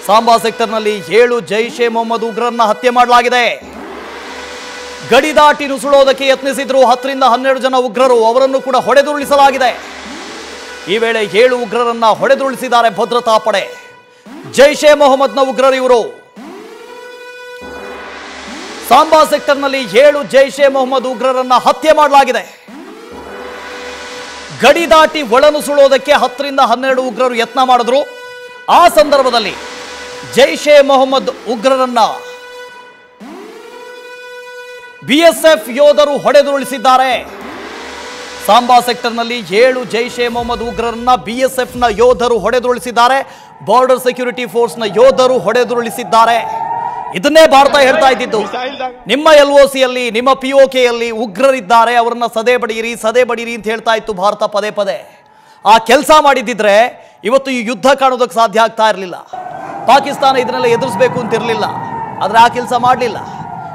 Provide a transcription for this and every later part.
Samba ಸೆಕ್ಟರ್ನಲ್ಲಿ 7 Jaish A Mohammed ಉಗ್ರರನ್ನ ಹತ್ಯೆ ಮಾಡಲಾಗಿದೆ. ಗಡಿ ದಾಟಿ ನುಸುಳೋದಕ್ಕೆ ಯತ್ನಿಸಿದ್ರು 10 ರಿಂದ 12 ಜನ ಉಗ್ರರು, ಅವರನ್ನು ಕೂಡ ಹೊಡೆದುರುಳಿಸಲಾಗಿದೆ. ಈ ವೇಳೆ 7 ಉಗ್ರರನ್ನ ಹೊಡೆದುರುಳಿಸಿದ್ದಾರೆ ಭದ್ರತಾ ಪಡೆ. ಜೈಷ್ ಎ ಮೊಹಮ್ಮದ್ನ ಉಗ್ರರು ಇವರು. ಸಾಂಬಾ ಸೆಕ್ಟರ್ನಲ್ಲಿ 7 ಜೈಷ್ ಎ ಮೊಹಮ್ಮದ್ ಉಗ್ರರನ್ನ ಹತ್ಯೆ ಮಾಡಲಾಗಿದೆ. ಗಡಿ ದಾಟಿ ಒಳನುಸುಳೋದಕ್ಕೆ 10 ರಿಂದ 12 ಉಗ್ರರು ಯತ್ನ ಮಾಡಿದ್ರು. ಆ ಸಂದರ್ಭದಲ್ಲಿ ಜೈಷ್ ಎ ಮೊಹಮ್ಮದ್ ಉಗ್ರರನ್ನ ಬಿಎಸ್ಎಫ್ ಯೋಧರು ಹೊಡೆದುರುಳಿಸಿದ್ದಾರೆ. ಸಾಂಬಾ ಸೆಕ್ಟರ್ನಲ್ಲಿ 7 ಜೈಷ್ ಎ ಮೊಹಮ್ಮದ್ ಉಗ್ರರನ್ನ ಬಿಎಸ್ಎಫ್ನ ಯೋಧರು ಹೊಡೆದುರುಳಿಸಿದ್ದಾರೆ. ಬಾರ್ಡರ್ ಸೆಕ್ಯೂರಿಟಿ ಫೋರ್ಸ್ನ ಯೋಧರು ಹೊಡೆದುರುಳಿಸಿದ್ದಾರೆ. ಇದನ್ನೇ ಭಾರತ ಹೇಳ್ತಾ ಇದ್ದಿದ್ದು, ನಿಮ್ಮ LOCಯಲ್ಲಿ ನಿಮ್ಮ POKಯಲ್ಲಿ ಉಗ್ರರಿದ್ದಾರೆ, ಅವರನ್ನ ಸದೆ ಬಡೀರಿ ಅಂತ ಹೇಳ್ತಾ ಇತ್ತು ಭಾರತ ಪದೇ ಪದೇ. ಆ ಕೆಲಸ ಮಾಡಿದ್ದಿದ್ರೆ ಇವತ್ತು ಈ ಯುದ್ಧ ಕಾಣೋದಕ್ಕೆ ಸಾಧ್ಯ ಆಗ್ತಾ ಇರಲಿಲ್ಲ. ಪಾಕಿಸ್ತಾನ ಇದನ್ನೆಲ್ಲ ಎದುರಿಸಬೇಕು ಅಂತಿರಲಿಲ್ಲ, ಆದರೆ ಆ ಕೆಲಸ ಮಾಡಲಿಲ್ಲ.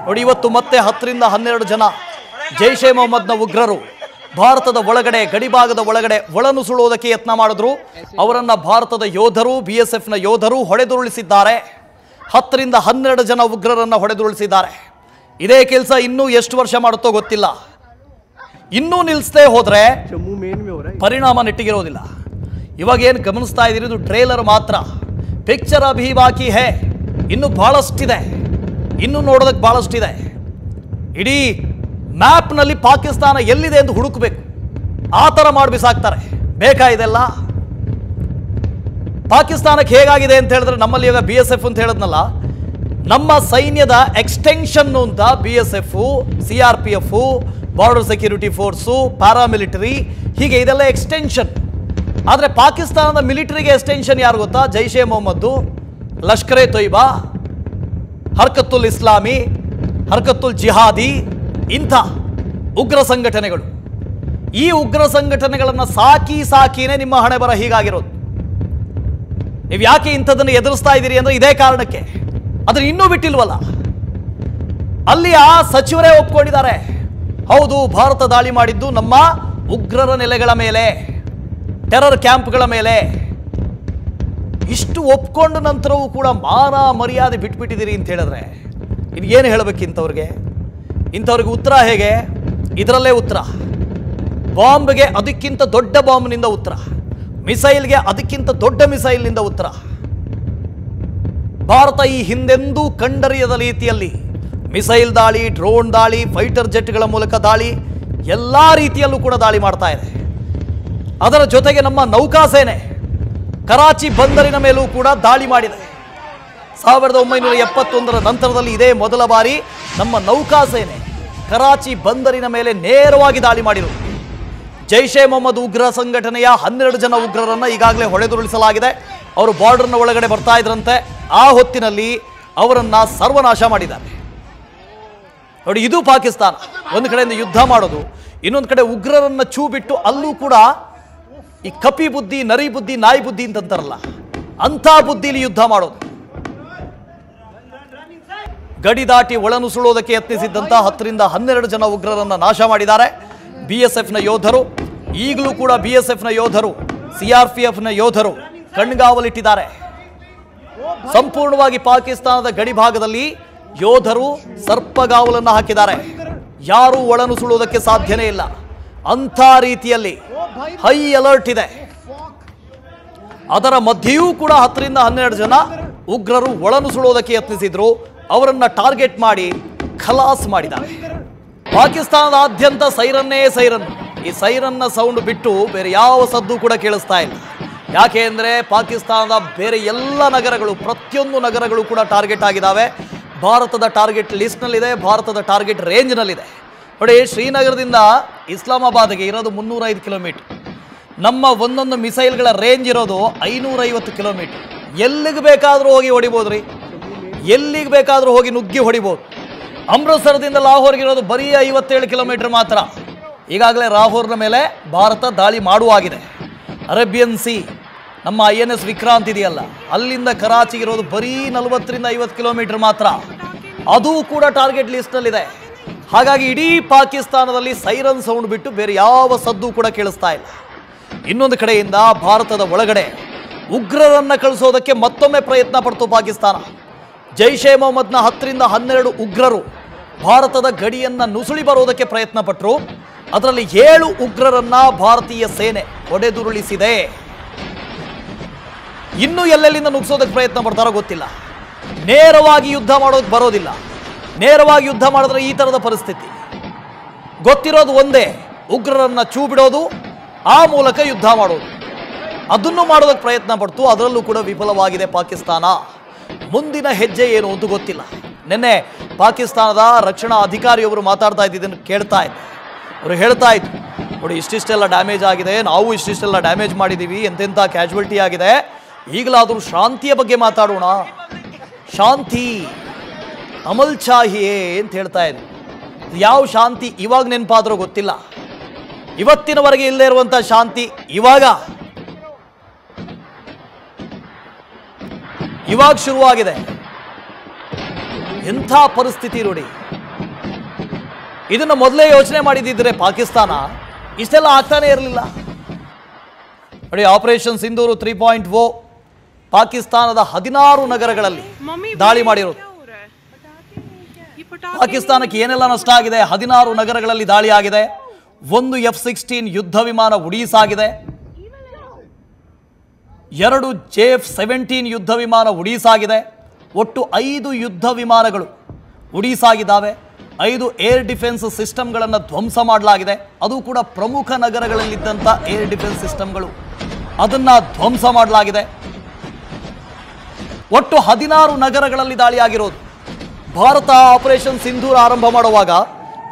ನೋಡಿ, ಇವತ್ತು ಮತ್ತೆ 10 ರಿಂದ 12 ಜನ ಜೈಷ್ ಎ ಮೊಹಮ್ಮದ್ನ ಉಗ್ರರು ಭಾರತದ ಒಳಗಡೆ, ಗಡಿಭಾಗದ ಒಳಗಡೆ ಒಳನುಸುಳುವುದಕ್ಕೆ ಯತ್ನ ಮಾಡಿದ್ರು. ಅವರನ್ನ ಭಾರತದ ಯೋಧರು, BSFನ ಯೋಧರು ಹೊಡೆದುರುಳಿಸಿದ್ದಾರೆ. 10 ರಿಂದ 12 ಜನ ಉಗ್ರರನ್ನ ಹೊಡೆದುರುಳಿಸಿದ್ದಾರೆ. ಇದೇ ಕೆಲಸ ಇನ್ನೂ ಎಷ್ಟು ವರ್ಷ ಮಾಡುತ್ತೋ ಗೊತ್ತಿಲ್ಲ. ಇನ್ನೂ ನಿಲ್ಲಿಸದೆ ಹೋದ್ರೆ ಪರಿಣಾಮ ನೆಟ್ಟಿಗಿರೋದಿಲ್ಲ. ಇವಾಗ ಏನು ಗಮನಿಸ್ತಾ ಇದ್ದೀರಿ, ಇದು ಟ್ರೇಲರ್ ಮಾತ್ರ. ಪಿಕ್ಚರ್ ಅಭಿ ಬಾಕಿ ಹೇ, ಇನ್ನು ಬಹಳಷ್ಟಿದೆ, ಇನ್ನು ನೋಡೋದಕ್ಕೆ ಬಹಳಷ್ಟಿದೆ. ಇಡೀ ಮ್ಯಾಪ್ನಲ್ಲಿ ಪಾಕಿಸ್ತಾನ ಎಲ್ಲಿದೆ ಎಂದು ಹುಡುಕಬೇಕು, ಆ ಥರ ಮಾಡಿ ಬಿಸಾಕ್ತಾರೆ. ಬೇಕಾ ಇದೆಲ್ಲ? ಪಾಕಿಸ್ತಾನಕ್ಕೆ ಹೇಗಾಗಿದೆ ಅಂತ ಹೇಳಿದ್ರೆ, ನಮ್ಮಲ್ಲಿ ಇವಾಗ BSF ಅಂತ ಹೇಳಿದ್ನಲ್ಲ, ನಮ್ಮ ಸೈನ್ಯದ ಎಕ್ಸ್ಟೆನ್ಷನ್ ಅಂತ BSF, CRPF, border security force, paramilitary, ಹೀಗೆ ಇದೆಲ್ಲ ಎಕ್ಸ್ಟೆನ್ಷನ್. ಆದರೆ ಪಾಕಿಸ್ತಾನದ ಮಿಲಿಟರಿಗೆ ಎಕ್ಸ್ಟೆನ್ಷನ್ ಯಾರು ಗೊತ್ತಾ? ಜೈಷ್ ಎ ಮೊಹಮ್ಮದ್, ಲಷ್ಕರ್ ಎ ತೊಯ್ಬಾ, ಹರ್ಕತ್ತುಲ್ ಇಸ್ಲಾಮಿ, ಹರ್ಕತ್ತುಲ್ ಜಿಹಾದಿ, ಇಂಥ ಉಗ್ರ ಸಂಘಟನೆಗಳು. ಈ ಉಗ್ರ ಸಂಘಟನೆಗಳನ್ನು ಸಾಕಿನೇ ನಿಮ್ಮ ಹಣೆ ಬರ ಹೀಗಾಗಿರೋದು. ನೀವು ಯಾಕೆ ಇಂಥದನ್ನು ಎದುರಿಸ್ತಾ ಇದ್ದೀರಿ ಅಂದರೆ ಇದೇ ಕಾರಣಕ್ಕೆ. ಅದನ್ನು ಇನ್ನೂ ಬಿಟ್ಟಿಲ್ವಲ್ಲ. ಅಲ್ಲಿ ಆ ಸಚಿವರೇ ಒಪ್ಕೊಂಡಿದ್ದಾರೆ, ಹೌದು, ಭಾರತ ದಾಳಿ ಮಾಡಿದ್ದು ನಮ್ಮ ಉಗ್ರರ ನೆಲೆಗಳ ಮೇಲೆ, ಟೆರರ್ ಕ್ಯಾಂಪ್ಗಳ ಮೇಲೆ. ಇಷ್ಟು ಒಪ್ಕೊಂಡ ನಂತರವೂ ಕೂಡ ಮಾನ ಮರ್ಯಾದೆ ಬಿಟ್ಬಿಟ್ಟಿದ್ದೀರಿ ಅಂತ ಹೇಳಿದ್ರೆ ಏನು ಹೇಳಬೇಕು ಇಂಥವ್ರಿಗೆ ಉತ್ತರ ಹೇಗೆ? ಇದರಲ್ಲೇ ಉತ್ತರ. ಬಾಂಬ್ಗೆ ಅದಕ್ಕಿಂತ ದೊಡ್ಡ ಬಾಂಬ್ನಿಂದ ಉತ್ತರ, ಮಿಸೈಲ್ಗೆ ಅದಕ್ಕಿಂತ ದೊಡ್ಡ ಮಿಸೈಲ್ನಿಂದ ಉತ್ತರ. ಭಾರತ ಈ ಹಿಂದೆಂದೂ ಕಂಡರಿಯದ ರೀತಿಯಲ್ಲಿ ಮಿಸೈಲ್ ದಾಳಿ, ಡ್ರೋನ್ ದಾಳಿ, ಫೈಟರ್ ಜೆಟ್ಗಳ ಮೂಲಕ ದಾಳಿ, ಎಲ್ಲ ರೀತಿಯಲ್ಲೂ ಕೂಡ ದಾಳಿ ಮಾಡ್ತಾ ಇದೆ. ಅದರ ಜೊತೆಗೆ ನಮ್ಮ ನೌಕಾಸೇನೆ ಕರಾಚಿ ಬಂದರಿನ ಮೇಲೂ ಕೂಡ ದಾಳಿ ಮಾಡಿದೆ. 1971ರ ನಂತರದಲ್ಲಿ ಇದೇ ಮೊದಲ ಬಾರಿ ನಮ್ಮ ನೌಕಾಸೇನೆ ಕರಾಚಿ ಬಂದರಿನ ಮೇಲೆ ನೇರವಾಗಿ ದಾಳಿ ಮಾಡಿರುವುದು. ಜೈಷ್ ಎ ಮೊಹಮ್ಮದ್ ಉಗ್ರ ಸಂಘಟನೆಯ 12 ಜನ ಉಗ್ರರನ್ನು ಈಗಾಗಲೇ ಹೊಡೆದುರುಳಿಸಲಾಗಿದೆ. ಅವರು ಬಾರ್ಡರ್ನ ಒಳಗಡೆ ಬರ್ತಾ ಇದ್ರಂತೆ. ಆ ಹೊತ್ತಿನಲ್ಲಿ ಅವರನ್ನು ಸರ್ವನಾಶ ಮಾಡಿದ್ದಾರೆ. ನೋಡಿ, ಇದು ಪಾಕಿಸ್ತಾನ. ಒಂದು ಕಡೆಯಿಂದ ಯುದ್ಧ ಮಾಡೋದು, ಇನ್ನೊಂದು ಕಡೆ ಉಗ್ರರನ್ನು ಚೂ ಬಿಟ್ಟು ಅಲ್ಲೂ ಕೂಡ ಈ ಕಪಿ ಬುದ್ಧಿ, ನರಿ ಬುದ್ಧಿ, ನಾಯಿ ಬುದ್ಧಿ ಅಂತಂತಾರಲ್ಲ, ಅಂಥ ಬುದ್ಧಿಲಿ ಯುದ್ಧ ಮಾಡೋದು. ಗಡಿ ದಾಟಿ ಒಳನುಸುಳೋದಕ್ಕೆ ಯತ್ನಿಸಿದ್ದಂಥ 10 ರಿಂದ 12 ಜನ ಉಗ್ರರನ್ನು ನಾಶ ಮಾಡಿದ್ದಾರೆ BSFನ ಯೋಧರು. ಈಗಲೂ ಕೂಡ BSFನ ಯೋಧರು, CRPFನ ಯೋಧರು ಕಣ್ಗಾವಲಿಟ್ಟಿದ್ದಾರೆ. ಸಂಪೂರ್ಣವಾಗಿ ಪಾಕಿಸ್ತಾನದ ಗಡಿ ಭಾಗದಲ್ಲಿ ಯೋಧರು ಸರ್ಪಗಾವಲನ್ನು ಹಾಕಿದ್ದಾರೆ. ಯಾರೂ ಒಳನುಸುಳುವುದಕ್ಕೆ ಸಾಧ್ಯನೇ ಇಲ್ಲ. ಅಂಥ ರೀತಿಯಲ್ಲಿ ಹೈ ಅಲರ್ಟ್ ಇದೆ. ಅದರ ಮಧ್ಯೆಯೂ ಕೂಡ 10 ರಿಂದ 12 ಜನ ಉಗ್ರರು ಒಳನುಸುಳುವುದಕ್ಕೆ ಯತ್ನಿಸಿದ್ರು. ಅವರನ್ನ ಟಾರ್ಗೆಟ್ ಮಾಡಿ ಖಲಾಸ್ ಮಾಡಿದ್ದಾರೆ. ಪಾಕಿಸ್ತಾನದಾದ್ಯಂತ ಸೈರನ್ನೇ ಸೈರನ್. ಈ ಸೈರನ್ನ ಸೌಂಡ್ ಬಿಟ್ಟು ಬೇರೆ ಯಾವ ಸದ್ದು ಕೂಡ ಕೇಳಿಸ್ತಾ ಇಲ್ಲ. ಯಾಕೆ ಅಂದರೆ ಪಾಕಿಸ್ತಾನದ ಬೇರೆ ಎಲ್ಲ ನಗರಗಳು, ಪ್ರತಿಯೊಂದು ನಗರಗಳು ಕೂಡ ಟಾರ್ಗೆಟ್ ಆಗಿದ್ದಾವೆ. ಭಾರತದ ಟಾರ್ಗೆಟ್ ಲಿಸ್ಟ್ನಲ್ಲಿದೆ, ಭಾರತದ ಟಾರ್ಗೆಟ್ ರೇಂಜ್ನಲ್ಲಿದೆ. ನೋಡಿ, ಶ್ರೀನಗರದಿಂದ ಇಸ್ಲಾಮಾಬಾದ್ಗೆ ಇರೋದು 305 ಕಿಲೋಮೀಟರ್. ನಮ್ಮ ಒಂದೊಂದು ಮಿಸೈಲ್ಗಳ ರೇಂಜ್ ಇರೋದು 550 ಕಿಲೋಮೀಟರ್. ಎಲ್ಲಿಗೆ ಬೇಕಾದರೂ ಹೋಗಿ ಹೊಡಿಬೋದು, ಎಲ್ಲಿಗೆ ಬೇಕಾದರೂ ಹೋಗಿ ನುಗ್ಗಿ ಹೊಡಿಬೋದು. ಅಮೃತಸರದಿಂದ ಲಾಹೋರ್ಗಿರೋದು ಬರೀ 57 ಕಿಲೋಮೀಟರ್ ಮಾತ್ರ. ಈಗಾಗಲೇ ಲಾಹೋರ್ನ ಮೇಲೆ ಭಾರತ ದಾಳಿ ಮಾಡುವಾಗಿದೆ. ಅರೇಬಿಯನ್ ಸಿ, ನಮ್ಮ INS ವಿಕ್ರಾಂತ್ ಇದೆಯಲ್ಲ, ಅಲ್ಲಿಂದ ಕರಾಚಿಗಿರೋದು ಬರೀ 40 ರಿಂದ 50 ಕಿಲೋಮೀಟರ್ ಮಾತ್ರ. ಅದು ಕೂಡ ಟಾರ್ಗೆಟ್ ಲಿಸ್ಟ್ನಲ್ಲಿದೆ. ಹಾಗಾಗಿ ಇಡೀ ಪಾಕಿಸ್ತಾನದಲ್ಲಿ ಸೈರನ್ ಸೌಂಡ್ ಬಿಟ್ಟು ಬೇರೆ ಯಾವ ಸದ್ದು ಕೂಡ ಕೇಳಿಸ್ತಾ ಇಲ್ಲ. ಇನ್ನೊಂದು ಕಡೆಯಿಂದ ಭಾರತದ ಒಳಗಡೆ ಉಗ್ರರನ್ನ ಕಳಿಸೋದಕ್ಕೆ ಮತ್ತೊಮ್ಮೆ ಪ್ರಯತ್ನ ಪಡ್ತು ಪಾಕಿಸ್ತಾನ. ಜೈಷೆ ಮೊಹಮ್ಮದ್ನ 10 ರಿಂದ 12 ಉಗ್ರರು ಭಾರತದ ಗಡಿಯನ್ನ ನುಸುಳಿ ಬರೋದಕ್ಕೆ ಪ್ರಯತ್ನ ಪಟ್ಟರು. ಅದರಲ್ಲಿ 7 ಉಗ್ರರನ್ನ ಭಾರತೀಯ ಸೇನೆ ಹೊಡೆದುರುಳಿಸಿದೆ. ಇನ್ನೂ ಎಲ್ಲೆಲ್ಲಿಂದ ನುಗ್ಸೋದಕ್ಕೆ ಪ್ರಯತ್ನ ಪಡ್ತಾರೋ ಗೊತ್ತಿಲ್ಲ. ನೇರವಾಗಿ ಯುದ್ಧ ಮಾಡೋದಕ್ಕೆ ಬರೋದಿಲ್ಲ. ನೇರವಾಗಿ ಯುದ್ಧ ಮಾಡಿದ್ರೆ ಈ ಥರದ ಪರಿಸ್ಥಿತಿ. ಗೊತ್ತಿರೋದು ಒಂದೇ, ಉಗ್ರರನ್ನ ಚೂ ಬಿಡೋದು, ಆ ಮೂಲಕ ಯುದ್ಧ ಮಾಡೋದು. ಅದನ್ನು ಮಾಡೋದಕ್ಕೆ ಪ್ರಯತ್ನ ಪಡ್ತು. ಅದರಲ್ಲೂ ಕೂಡ ವಿಫಲವಾಗಿದೆ ಪಾಕಿಸ್ತಾನ. ಮುಂದಿನ ಹೆಜ್ಜೆ ಏನು ಅಂತ ಗೊತ್ತಿಲ್ಲ. ನಿನ್ನೆ ಪಾಕಿಸ್ತಾನದ ರಕ್ಷಣಾ ಅಧಿಕಾರಿಯೊಬ್ಬರು ಮಾತಾಡ್ತಾ ಇದ್ದಿದ್ದನ್ನು ಕೇಳ್ತಾ ಇದ್ದೆ. ಅವರು ಹೇಳ್ತಾ ಇದ್ರು, ನೋಡಿ ಇಷ್ಟಿಷ್ಟೆಲ್ಲ ಡ್ಯಾಮೇಜ್ ಆಗಿದೆ, ನಾವು ಇಷ್ಟಿಷ್ಟೆಲ್ಲ ಡ್ಯಾಮೇಜ್ ಮಾಡಿದ್ದೀವಿ, ಎಂತೆಂಥ ಕ್ಯಾಶುವಲ್ಟಿ ಆಗಿದೆ, ಈಗಲಾದರೂ ಶಾಂತಿಯ ಬಗ್ಗೆ ಮಾತಾಡೋಣ, ಶಾಂತಿ ಅಮಲ್ ಚಾಹಿಯೇ ಅಂತ ಹೇಳ್ತಾ ಇದ್ರು. ಯಾವ ಶಾಂತಿ ಇವಾಗ ನೆನಪಾದ್ರೂ ಗೊತ್ತಿಲ್ಲ. ಇವತ್ತಿನವರೆಗೆ ಇಲ್ಲದೆ ಇರುವಂಥ ಶಾಂತಿ ಇವಾಗ ಶುರುವಾಗಿದೆ. ಎಂಥ ಪರಿಸ್ಥಿತಿ ನೋಡಿ. ಇದನ್ನು ಮೊದಲೇ ಯೋಚನೆ ಮಾಡಿದ್ದಿದ್ರೆ ಪಾಕಿಸ್ತಾನ ಇಷ್ಟೆಲ್ಲ ಆಗ್ತಾನೆ ಇರಲಿಲ್ಲ. ನೋಡಿ, ಆಪರೇಷನ್ ಸಿಂಧೂರು 3.0 ಪಾಕಿಸ್ತಾನದ 16 ನಗರಗಳಲ್ಲಿ ದಾಳಿ ಮಾಡಿರೋದು. ಪಾಕಿಸ್ತಾನಕ್ಕೆ ಏನೆಲ್ಲ ನಷ್ಟ ಆಗಿದೆ? 16 ನಗರಗಳಲ್ಲಿ ದಾಳಿ ಆಗಿದೆ. 1 F-16 ಯುದ್ಧ ವಿಮಾನ ಉಡೀಸಾಗಿದೆ. 2 JF-17 ಯುದ್ಧ ವಿಮಾನ ಉಡೀಸಾಗಿದೆ. ಒಟ್ಟು 5 ಯುದ್ಧ ವಿಮಾನಗಳು ಉಡೀಸಾಗಿದ್ದಾವೆ. 5 ಏರ್ ಡಿಫೆನ್ಸ್ ಸಿಸ್ಟಮ್ಗಳನ್ನು ಧ್ವಂಸ ಮಾಡಲಾಗಿದೆ. ಅದು ಕೂಡ ಪ್ರಮುಖ ನಗರಗಳಲ್ಲಿದ್ದಂಥ ಏರ್ ಡಿಫೆನ್ಸ್ ಸಿಸ್ಟಮ್ಗಳು, ಅದನ್ನು ಧ್ವಂಸ ಮಾಡಲಾಗಿದೆ. ಒಟ್ಟು 16 ನಗರಗಳಲ್ಲಿ ದಾಳಿಯಾಗಿರೋದು. ಭಾರತ ಆಪರೇಷನ್ ಸಿಂಧೂರ್ ಆರಂಭ ಮಾಡುವಾಗ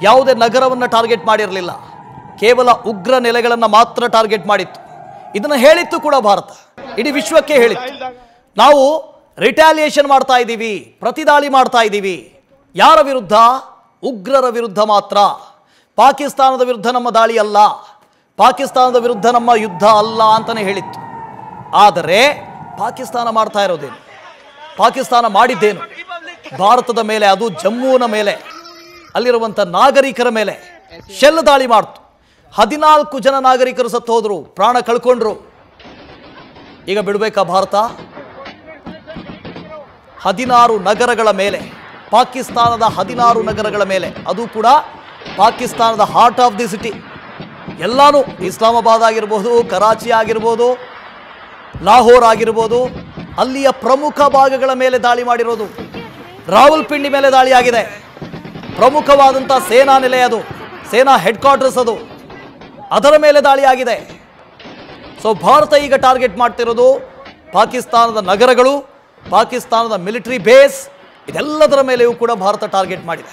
ಯಾವುದೇ ನಗರವನ್ನು ಟಾರ್ಗೆಟ್ ಮಾಡಿರಲಿಲ್ಲ. ಕೇವಲ ಉಗ್ರ ನೆಲೆಗಳನ್ನು ಮಾತ್ರ ಟಾರ್ಗೆಟ್ ಮಾಡಿತ್ತು. ಇದನ್ನು ಹೇಳಿತ್ತು ಕೂಡ ಭಾರತ, ಇಡೀ ವಿಶ್ವಕ್ಕೆ ಹೇಳಿತ್ತು, ನಾವು ರಿಟ್ಯಾಲಿಯೇಷನ್ ಮಾಡ್ತಾ ಇದ್ದೀವಿ, ಪ್ರತಿದಾಳಿ ಮಾಡ್ತಾ ಇದ್ದೀವಿ. ಯಾರ ವಿರುದ್ಧ? ಉಗ್ರರ ವಿರುದ್ಧ ಮಾತ್ರ. ಪಾಕಿಸ್ತಾನದ ವಿರುದ್ಧ ನಮ್ಮ ದಾಳಿ ಅಲ್ಲ, ಪಾಕಿಸ್ತಾನದ ವಿರುದ್ಧ ನಮ್ಮ ಯುದ್ಧ ಅಲ್ಲ ಅಂತಲೇ ಹೇಳಿತ್ತು. ಆದರೆ ಪಾಕಿಸ್ತಾನ ಮಾಡ್ತಾ ಇರೋದೇನು? ಪಾಕಿಸ್ತಾನ ಮಾಡಿದ್ದೇನು? ಭಾರತದ ಮೇಲೆ, ಅದು ಜಮ್ಮುವಿನ ಮೇಲೆ, ಅಲ್ಲಿರುವಂಥ ನಾಗರಿಕರ ಮೇಲೆ ಶೆಲ್ ದಾಳಿ ಮಾಡ್ತು. 14 ಜನ ನಾಗರಿಕರು ಸತ್ತು ಹೋದ್ರು, ಪ್ರಾಣ ಕಳ್ಕೊಂಡ್ರು. ಈಗ ಬಿಡಬೇಕಾ ಭಾರತ? 16 ನಗರಗಳ ಮೇಲೆ, ಪಾಕಿಸ್ತಾನದ 16 ನಗರಗಳ ಮೇಲೆ, ಅದು ಕೂಡ ಪಾಕಿಸ್ತಾನದ ಹಾರ್ಟ್ ಆಫ್ ದಿ ಸಿಟಿ. ಎಲ್ಲಾನು ಇಸ್ಲಾಮಾಬಾದ್ ಆಗಿರ್ಬೋದು, ಕರಾಚಿ ಆಗಿರ್ಬೋದು, ಲಾಹೋರ್ ಆಗಿರ್ಬೋದು, ಅಲ್ಲಿಯ ಪ್ರಮುಖ ಭಾಗಗಳ ಮೇಲೆ ದಾಳಿ ಮಾಡಿರೋದು. ರಾವಲ್ಪಿಂಡಿ ಮೇಲೆ ದಾಳಿ ಆಗಿದೆ. ಪ್ರಮುಖವಾದಂಥ ಸೇನಾ ನೆಲೆ ಅದು, ಸೇನಾ ಹೆಡ್ ಕ್ವಾರ್ಟರ್ಸ್ ಅದು, ಅದರ ಮೇಲೆ ದಾಳಿ ಆಗಿದೆ. ಸೊ ಭಾರತ ಈಗ ಟಾರ್ಗೆಟ್ ಮಾಡ್ತಿರೋದು ಪಾಕಿಸ್ತಾನದ ನಗರಗಳು, ಪಾಕಿಸ್ತಾನದ ಮಿಲಿಟರಿ ಬೇಸ್, ಇದೆಲ್ಲದರ ಮೇಲೆಯೂ ಕೂಡ ಭಾರತ ಟಾರ್ಗೆಟ್ ಮಾಡಿದೆ.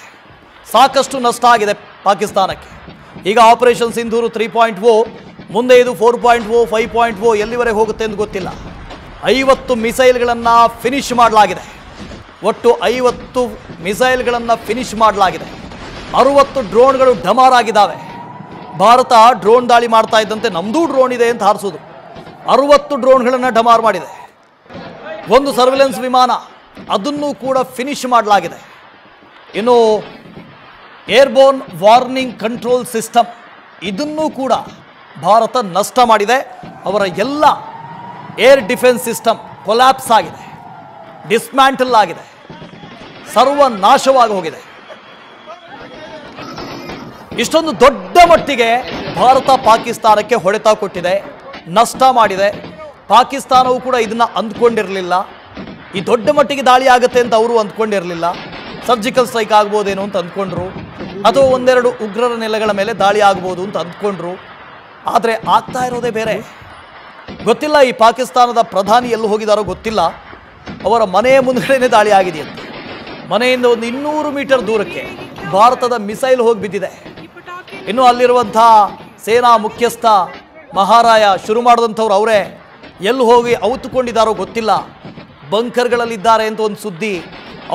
ಸಾಕಷ್ಟು ನಷ್ಟ ಆಗಿದೆ ಪಾಕಿಸ್ತಾನಕ್ಕೆ. ಈಗ ಆಪರೇಷನ್ ಸಿಂಧೂರು 3.0, ಮುಂದೆ ಇದು 4.0, 5.0 ಎಲ್ಲಿವರೆಗೆ ಹೋಗುತ್ತೆ ಎಂದು ಗೊತ್ತಿಲ್ಲ. 50 ಮಿಸೈಲ್ಗಳನ್ನು ಫಿನಿಶ್ ಮಾಡಲಾಗಿದೆ. ಒಟ್ಟು 50 ಮಿಸೈಲ್ಗಳನ್ನು ಫಿನಿಶ್ ಮಾಡಲಾಗಿದೆ. 60 ಡ್ರೋನ್ಗಳು ಡಮಾರ್ ಆಗಿದ್ದಾವೆ. ಭಾರತ ಡ್ರೋನ್ ದಾಳಿ ಮಾಡ್ತಾ ಇದ್ದಂತೆ ನಮ್ಮದೂ ಡ್ರೋನ್ ಇದೆ ಅಂತ ಹಾರಿಸೋದು. 60 ಡ್ರೋನ್ಗಳನ್ನು ಡಮಾರ್ ಮಾಡಿದೆ. ಒಂದು ಸರ್ವಿಲೆನ್ಸ್ ವಿಮಾನ, ಅದನ್ನು ಕೂಡ ಫಿನಿಶ್ ಮಾಡಲಾಗಿದೆ. ಇನ್ನು ಏರ್ಬೋರ್ನ್ ವಾರ್ನಿಂಗ್ ಕಂಟ್ರೋಲ್ ಸಿಸ್ಟಮ್, ಇದನ್ನೂ ಕೂಡ ಭಾರತ ನಷ್ಟ ಮಾಡಿದೆ. ಅವರ ಎಲ್ಲ ಏರ್ ಡಿಫೆನ್ಸ್ ಸಿಸ್ಟಮ್ ಕೊಲ್ಯಾಪ್ಸ್ ಆಗಿದೆ, ಡಿಸ್ಮ್ಯಾಂಟಲ್ ಆಗಿದೆ, ಸರ್ವನಾಶವಾಗಿ ಹೋಗಿದೆ. ಇಷ್ಟೊಂದು ದೊಡ್ಡ ಮಟ್ಟಿಗೆ ಭಾರತ ಪಾಕಿಸ್ತಾನಕ್ಕೆ ಹೊಡೆತ ಕೊಟ್ಟಿದೆ, ನಷ್ಟ ಮಾಡಿದೆ. ಪಾಕಿಸ್ತಾನವೂ ಕೂಡ ಇದನ್ನು ಅಂದ್ಕೊಂಡಿರಲಿಲ್ಲ. ಈ ದೊಡ್ಡ ಮಟ್ಟಿಗೆ ದಾಳಿ ಆಗುತ್ತೆ ಅಂತ ಅವರು ಅಂದ್ಕೊಂಡಿರಲಿಲ್ಲ. ಸರ್ಜಿಕಲ್ ಸ್ಟ್ರೈಕ್ ಆಗ್ಬೋದೇನೋ ಅಂತ ಅಂದ್ಕೊಂಡ್ರು, ಅಥವಾ ಒಂದೆರಡು ಉಗ್ರರ ನೆಲೆಗಳ ಮೇಲೆ ದಾಳಿ ಆಗ್ಬೋದು ಅಂತ ಅಂದ್ಕೊಂಡ್ರು. ಆದರೆ ಆಗ್ತಾ ಇರೋದೇ ಬೇರೆ. ಗೊತ್ತಿಲ್ಲ ಈ ಪಾಕಿಸ್ತಾನದ ಪ್ರಧಾನಿ ಎಲ್ಲಿ ಹೋಗಿದಾರೋ ಗೊತ್ತಿಲ್ಲ. ಅವರ ಮನೆಯ ಮುಂದ್ಗಡೆನೇ ದಾಳಿ ಆಗಿದೆಯಂತೆ. ಮನೆಯಿಂದ ಒಂದು 200 ಮೀಟರ್ ದೂರಕ್ಕೆ ಭಾರತದ ಮಿಸೈಲ್ ಹೋಗಿ ಬಿದ್ದಿದೆ. ಇನ್ನು ಅಲ್ಲಿರುವಂಥ ಸೇನಾ ಮುಖ್ಯಸ್ಥ ಮಹಾರಾಯ ಶುರು ಮಾಡಿದಂಥವ್ರು ಅವರೇ, ಎಲ್ಲಿ ಹೋಗಿ ಅವತುಕೊಂಡಿದ್ದಾರೋ ಗೊತ್ತಿಲ್ಲ. ಬಂಕರ್ಗಳಲ್ಲಿದ್ದಾರೆ ಅಂತ ಒಂದು ಸುದ್ದಿ.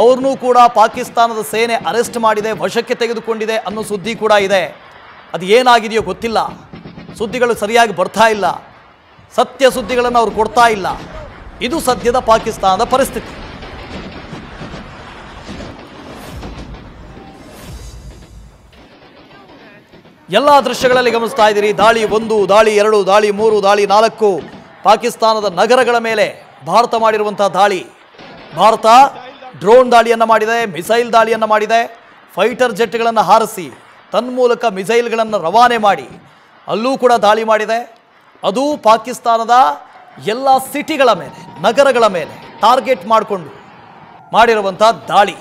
ಅವ್ರನ್ನೂ ಕೂಡ ಪಾಕಿಸ್ತಾನದ ಸೇನೆ ಅರೆಸ್ಟ್ ಮಾಡಿದೆ, ವಶಕ್ಕೆ ತೆಗೆದುಕೊಂಡಿದೆ ಅನ್ನೋ ಸುದ್ದಿ ಕೂಡ ಇದೆ. ಅದು ಏನಾಗಿದೆಯೋ ಗೊತ್ತಿಲ್ಲ. ಸುದ್ದಿಗಳು ಸರಿಯಾಗಿ ಬರ್ತಾ ಇಲ್ಲ, ಸತ್ಯ ಸುದ್ದಿಗಳನ್ನು ಅವ್ರು ಕೊಡ್ತಾ ಇಲ್ಲ. ಇದು ಸದ್ಯದ ಪಾಕಿಸ್ತಾನದ ಪರಿಸ್ಥಿತಿ. ಎಲ್ಲ ದೃಶ್ಯಗಳಲ್ಲಿ ಗಮನಿಸ್ತಾ ಇದ್ದೀರಿ. ದಾಳಿ 1, ದಾಳಿ 2, ದಾಳಿ 3, ದಾಳಿ 4. ಪಾಕಿಸ್ತಾನದ ನಗರಗಳ ಮೇಲೆ ಭಾರತ ಮಾಡಿರುವಂತಹ ದಾಳಿ. ಭಾರತ ಡ್ರೋನ್ ದಾಳಿಯನ್ನು ಮಾಡಿದೆ, ಮಿಸೈಲ್ ದಾಳಿಯನ್ನು ಮಾಡಿದೆ, ಫೈಟರ್ ಜೆಟ್ಗಳನ್ನು ಹಾರಿಸಿ ತನ್ಮೂಲಕ ಮಿಸೈಲ್ಗಳನ್ನು ರವಾನೆ ಮಾಡಿ ಅಲ್ಲೂ ಕೂಡ ದಾಳಿ ಮಾಡಿದೆ. ಅದು ಪಾಕಿಸ್ತಾನದ ಎಲ್ಲ ಸಿಟಿಗಳ ಮೇಲೆ, ನಗರಗಳ ಮೇಲೆ ಟಾರ್ಗೆಟ್ ಮಾಡಿಕೊಂಡು ಮಾಡಿರುವಂಥ ದಾಳಿ.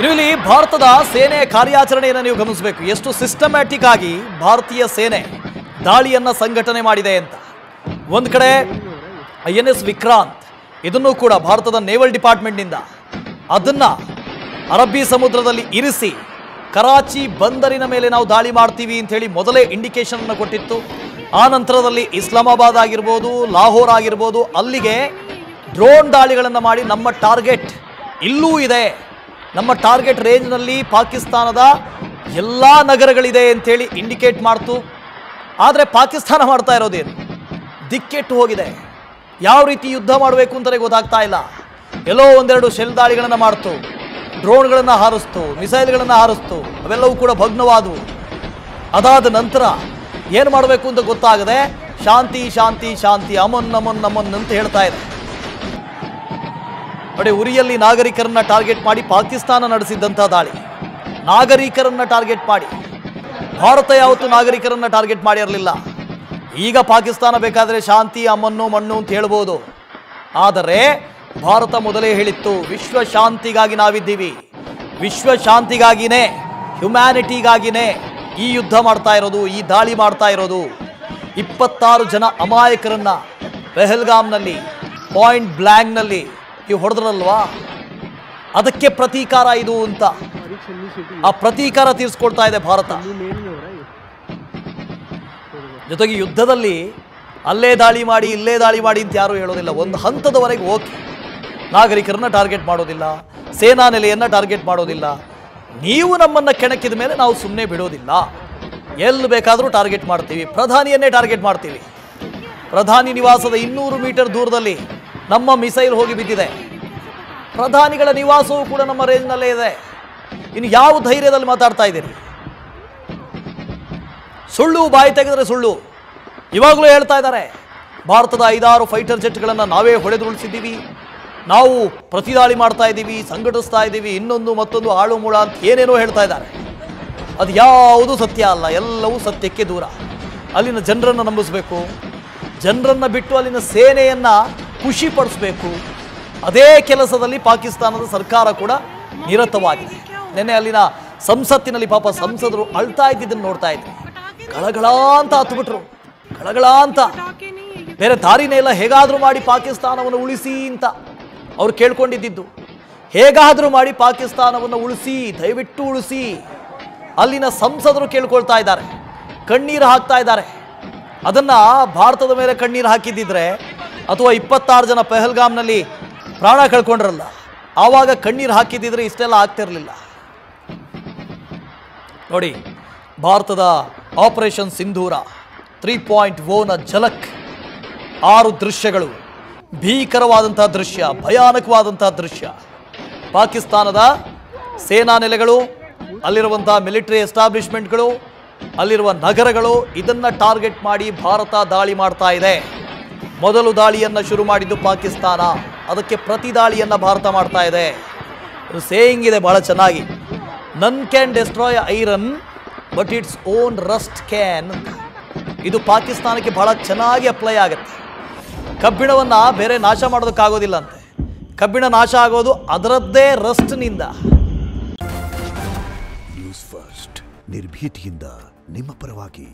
ಇಲ್ಲಿ ಭಾರತದ ಸೇನೆಯ ಕಾರ್ಯಾಚರಣೆಯನ್ನು ನೀವು ಗಮನಿಸಬೇಕು. ಎಷ್ಟು ಸಿಸ್ಟಮ್ಯಾಟಿಕ್ ಆಗಿ ಭಾರತೀಯ ಸೇನೆ ದಾಳಿಯನ್ನು ಸಂಘಟನೆ ಮಾಡಿದೆ ಅಂತ. ಒಂದು ಕಡೆ INS ವಿಕ್ರಾಂತ್, ಇದನ್ನು ಕೂಡ ಭಾರತದ ನೇವಲ್ ಡಿಪಾರ್ಟ್ಮೆಂಟ್ನಿಂದ ಅದನ್ನು ಅರಬ್ಬಿ ಸಮುದ್ರದಲ್ಲಿ ಇರಿಸಿ ಕರಾಚಿ ಬಂದರಿನ ಮೇಲೆ ನಾವು ದಾಳಿ ಮಾಡ್ತೀವಿ ಅಂಥೇಳಿ ಮೊದಲೇ ಇಂಡಿಕೇಶನ್ ಅನ್ನು ಕೊಟ್ಟಿತ್ತು. ಆ ನಂತರದಲ್ಲಿ ಇಸ್ಲಾಮಾಬಾದ್ ಆಗಿರ್ಬೋದು, ಲಾಹೋರ್ ಆಗಿರ್ಬೋದು, ಅಲ್ಲಿಗೆ ಡ್ರೋನ್ ದಾಳಿಗಳನ್ನು ಮಾಡಿ ನಮ್ಮ ಟಾರ್ಗೆಟ್ ಇಲ್ಲೂ ಇದೆ, ನಮ್ಮ ಟಾರ್ಗೆಟ್ ರೇಂಜ್ನಲ್ಲಿ ಪಾಕಿಸ್ತಾನದ ಎಲ್ಲ ನಗರಗಳಿದೆ ಅಂಥೇಳಿ ಇಂಡಿಕೇಟ್ ಮಾಡ್ತು. ಆದರೆ ಪಾಕಿಸ್ತಾನ ಮಾಡ್ತಾ ಇರೋದೇನು, ದಿಕ್ಕೆಟ್ಟು ಹೋಗಿದೆ. ಯಾವ ರೀತಿ ಯುದ್ಧ ಮಾಡಬೇಕು ಅಂತಲೇ ಗೊತ್ತಾಗ್ತಾ ಇಲ್ಲ. ಎಲ್ಲೋ ಒಂದೆರಡು ಶೆಲ್ ದಾಳಿಗಳನ್ನು ಮಾಡ್ತು, ಡ್ರೋನ್ಗಳನ್ನು ಹಾರಿಸ್ತು, ಮಿಸೈಲ್ಗಳನ್ನು ಹಾರಿಸ್ತು, ಅವೆಲ್ಲವೂ ಕೂಡ ಭಗ್ನವಾದವು. ಅದಾದ ನಂತರ ಏನು ಮಾಡಬೇಕು ಅಂತ ಗೊತ್ತಾಗದೆ ಶಾಂತಿ ಶಾಂತಿ ಶಾಂತಿ, ಅಮನ್ ಅಮನ್ ಅಮನ್ ಅಂತ ಹೇಳ್ತಾ ಇದೆ. ನೋಡಿ, ಉರಿಯಲ್ಲಿ ನಾಗರಿಕರನ್ನ ಟಾರ್ಗೆಟ್ ಮಾಡಿ ಪಾಕಿಸ್ತಾನ ನಡೆಸಿದ್ದಂಥ ದಾಳಿ, ನಾಗರಿಕರನ್ನ ಟಾರ್ಗೆಟ್ ಮಾಡಿ. ಭಾರತ ಯಾವತ್ತೂ ನಾಗರಿಕರನ್ನ ಟಾರ್ಗೆಟ್ ಮಾಡಿರಲಿಲ್ಲ. ಈಗ ಪಾಕಿಸ್ತಾನ ಬೇಕಾದರೆ ಶಾಂತಿ ಅಮನ್ನು ಮಣ್ಣು ಅಂತ ಹೇಳ್ಬೋದು. ಆದರೆ ಭಾರತ ಮೊದಲೇ ಹೇಳಿತ್ತು, ವಿಶ್ವ ಶಾಂತಿಗಾಗಿ ನಾವಿದ್ದೀವಿ, ವಿಶ್ವ ಶಾಂತಿಗಾಗಿನೇ, ಹ್ಯುಮ್ಯಾನಿಟಿಗಾಗಿನೇ ಈ ಯುದ್ಧ ಮಾಡ್ತಾ ಇರೋದು, ಈ ದಾಳಿ ಮಾಡ್ತಾ ಇರೋದು. 26 ಜನ ಅಮಾಯಕರನ್ನ ಪೆಹಲ್ಗಾಮ್ನಲ್ಲಿ ಪಾಯಿಂಟ್ ಬ್ಲ್ಯಾಂಕ್ನಲ್ಲಿ ಇವು ಹೊಡೆದ್ರಲ್ವಾ, ಅದಕ್ಕೆ ಪ್ರತೀಕಾರ ಇದು ಅಂತ. ಆ ಪ್ರತೀಕಾರ ತೀರಿಸ್ಕೊಳ್ತಾ ಇದೆ ಭಾರತ. ಜೊತೆಗೆ ಯುದ್ಧದಲ್ಲಿ ಅಲ್ಲೇ ದಾಳಿ ಮಾಡಿ ಇಲ್ಲೇ ದಾಳಿ ಮಾಡಿ ಅಂತ ಯಾರೂ ಹೇಳೋದಿಲ್ಲ. ಒಂದು ಹಂತದವರೆಗೆ ಓಕೆ, ನಾಗರಿಕರನ್ನ ಟಾರ್ಗೆಟ್ ಮಾಡೋದಿಲ್ಲ, ಸೇನಾ ನೆಲೆಯನ್ನು ಟಾರ್ಗೆಟ್ ಮಾಡೋದಿಲ್ಲ. ನೀವು ನಮ್ಮನ್ನು ಕೆಣಕಿದ ಮೇಲೆ ನಾವು ಸುಮ್ಮನೆ ಬಿಡೋದಿಲ್ಲ, ಎಲ್ಲಿ ಬೇಕಾದರೂ ಟಾರ್ಗೆಟ್ ಮಾಡ್ತೀವಿ. ಪ್ರಧಾನಿಯನ್ನೇ ಟಾರ್ಗೆಟ್ ಮಾಡ್ತೀವಿ. ಪ್ರಧಾನಿ ನಿವಾಸದ 200 ಮೀಟರ್ ದೂರದಲ್ಲಿ ನಮ್ಮ ಮಿಸೈಲ್ ಹೋಗಿ ಬಿದ್ದಿದೆ. ಪ್ರಧಾನಿಗಳ ನಿವಾಸವೂ ಕೂಡ ನಮ್ಮ ರೇಂಜ್ನಲ್ಲೇ ಇದೆ. ಇನ್ನು ಯಾವ ಧೈರ್ಯದಲ್ಲಿ ಮಾತಾಡ್ತಾ ಇದ್ದೀರಿ? ಸುಳ್ಳು, ಬಾಯಿ ತೆಗೆದರೆ ಸುಳ್ಳು. ಇವಾಗಲೂ ಹೇಳ್ತಾ ಇದ್ದಾರೆ, ಭಾರತದ 5-6 ಫೈಟರ್ ಜೆಟ್ಗಳನ್ನು ನಾವೇ ಹೊಡೆದುರುಳಿಸಿದ್ದೀವಿ, ನಾವು ಪ್ರತಿದಾಳಿ ಮಾಡ್ತಾ ಇದ್ದೀವಿ, ಸಂಘಟಿಸ್ತಾ ಇದ್ದೀವಿ, ಇನ್ನೊಂದು ಮತ್ತೊಂದು ಆಳು ಮೂಳ ಅಂತ ಏನೇನೋ ಹೇಳ್ತಾ ಇದ್ದಾರೆ. ಅದು ಯಾವುದೂ ಸತ್ಯ ಅಲ್ಲ, ಎಲ್ಲವೂ ಸತ್ಯಕ್ಕೆ ದೂರ. ಅಲ್ಲಿನ ಜನರನ್ನು ನಂಬಿಸಬೇಕು, ಜನರನ್ನು ಬಿಟ್ಟು ಅಲ್ಲಿನ ಸೇನೆಯನ್ನು ಖುಷಿಪಡಿಸಬೇಕು. ಅದೇ ಕೆಲಸದಲ್ಲಿ ಪಾಕಿಸ್ತಾನದ ಸರ್ಕಾರ ಕೂಡ ನಿರತವಾಗಿದೆ. ನಿನ್ನೆ ಅಲ್ಲಿನ ಸಂಸತ್ತಿನಲ್ಲಿ ಪಾಪ ಸಂಸದರು ಅಳ್ತಾ ಇದ್ದಿದ್ದನ್ನು ನೋಡ್ತಾ ಇದ್ವಿ. ಗಳಗಳ ಅಂತ ಹತ್ಬಿಟ್ರು, ಗಳಗಳ ಅಂತ. ಬೇರೆ ದಾರಿನೇ ಇಲ್ಲ, ಹೇಗಾದರೂ ಮಾಡಿ ಪಾಕಿಸ್ತಾನವನ್ನು ಉಳಿಸಿ ಅಂತ ಅವ್ರು ಕೇಳ್ಕೊಂಡಿದ್ದು. ಹೇಗಾದರೂ ಮಾಡಿ ಪಾಕಿಸ್ತಾನವನ್ನು ಉಳಿಸಿ, ದಯವಿಟ್ಟು ಉಳಿಸಿ. ಅಲ್ಲಿನ ಸಂಸದರು ಕೇಳ್ಕೊಳ್ತಾ ಇದ್ದಾರೆ, ಕಣ್ಣೀರು ಹಾಕ್ತಾ ಇದ್ದಾರೆ. ಅದನ್ನು ಭಾರತದ ಮೇಲೆ ಕಣ್ಣೀರು ಹಾಕಿದ್ದಿದ್ರೆ, ಅಥವಾ 26 ಜನ ಪೆಹಲ್ಗಾಮ್ನಲ್ಲಿ ಪ್ರಾಣ ಕಳ್ಕೊಂಡ್ರಲ್ಲ, ಆವಾಗ ಕಣ್ಣೀರು ಹಾಕಿದ್ದಿದ್ರೆ ಇಷ್ಟೆಲ್ಲ ಆಗ್ತಿರಲಿಲ್ಲ. ನೋಡಿ, ಭಾರತದ ಆಪರೇಷನ್ ಸಿಂಧೂರ 3.0ನ ಝಲಕ್, 6 ದೃಶ್ಯಗಳು, ಭೀಕರವಾದಂಥ ದೃಶ್ಯ, ಭಯಾನಕವಾದಂಥ ದೃಶ್ಯ. ಪಾಕಿಸ್ತಾನದ ಸೇನಾ ನೆಲೆಗಳು, ಅಲ್ಲಿರುವಂಥ ಮಿಲಿಟರಿ ಎಸ್ಟಾಬ್ಲಿಷ್ಮೆಂಟ್ಗಳು, ಅಲ್ಲಿರುವ ನಗರಗಳು, ಇದನ್ನು ಟಾರ್ಗೆಟ್ ಮಾಡಿ ಭಾರತ ದಾಳಿ ಮಾಡ್ತಾ ಇದೆ. ಮೊದಲು ದಾಳಿಯನ್ನು ಶುರು ಮಾಡಿದ್ದು ಪಾಕಿಸ್ತಾನ, ಅದಕ್ಕೆ ಪ್ರತಿ ದಾಳಿಯನ್ನು ಭಾರತ ಮಾಡ್ತಾ ಇದೆ. ಸೇಯಿಂಗ್ ಇದೆ ಭಾಳ ಚೆನ್ನಾಗಿ, ನನ್ can destroy iron but its own Rust can. ಇದು ಪಾಕಿಸ್ತಾನಕ್ಕೆ ಬಹಳ ಚೆನ್ನಾಗಿ ಅಪ್ಲೈ ಆಗುತ್ತೆ. ಕಬ್ಬಿಣವನ್ನು ಬೇರೆ ನಾಶ ಮಾಡೋದಕ್ಕಾಗೋದಿಲ್ಲ ಅಂತೆ, ಕಬ್ಬಿಣ ನಾಶ ಆಗೋದು ಅದರದ್ದೇ ರಸ್ಟ್ನಿಂದ. ನ್ಯೂಸ್ ಫಸ್ಟ್, ನಿರ್ಭೀತಿಯಿಂದ ನಿಮ್ಮ ಪರವಾಗಿ.